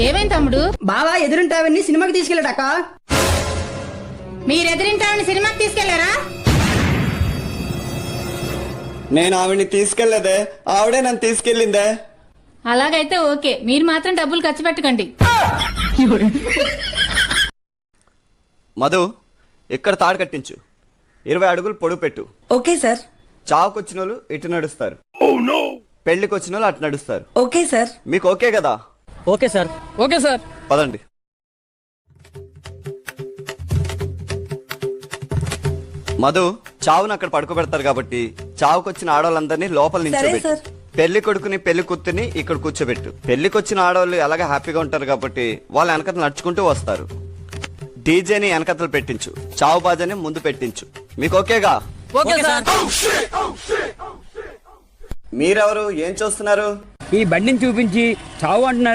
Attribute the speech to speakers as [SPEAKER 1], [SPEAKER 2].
[SPEAKER 1] ఏమైంది తమ్ముడు?
[SPEAKER 2] బావా ఎదురుంటావని సినిమాకి తీసుకెళ్ళాడక్క.
[SPEAKER 1] మీరు ఎదిరింటామని సినిమాకి తీసుకెళ్లారా?
[SPEAKER 3] నేను ఆవిడ్ని తీసుకెళ్లేదే, ఆవిడే నన్ను తీసుకెళ్ళిందే.
[SPEAKER 1] అలాగైతే ఓకే, మీరు మాత్రం డబ్బులు ఖర్చు పెట్టకండి.
[SPEAKER 3] మధు, ఇక్కడ తాడు కట్టించు, 20 అడుగులు పొడుగు పెట్టు.
[SPEAKER 4] Okay sir.
[SPEAKER 3] చావుకొచ్చిన వాళ్ళు ఇటు నడుస్తారు, పెళ్లికి వచ్చిన వాళ్ళు అటు నడుస్తారు.
[SPEAKER 4] Okay sir.
[SPEAKER 3] మీకు ఓకే కదా?
[SPEAKER 5] Okay sir. Okay sir.
[SPEAKER 3] పదండి. మధు, చావును అక్కడ పడుకోబెడతారు కాబట్టి చావుకొచ్చిన ఆడవాళ్ళందరినీ లోపల నిల్చోబెట్టు. పెళ్లి కొడుకుని పెళ్లి కూతుర్ని ఇక్కడ కూర్చోబెట్టు. పెళ్లికి వచ్చిన ఆడవాళ్ళు ఎలాగ హ్యాపీగా ఉంటారు కాబట్టి వాళ్ళ వెనకతలు నడుచుకుంటూ వస్తారు. డీజేని వెనకతలు పెట్టించు, చావు బాజాని ముందు పెట్టించు. మీకు ఓకేగా?
[SPEAKER 5] Okay sir.
[SPEAKER 3] మీరెవరు? ఏం చూస్తున్నారు?
[SPEAKER 5] ఈ బండిని చూపించి చావు అంటున్నారు.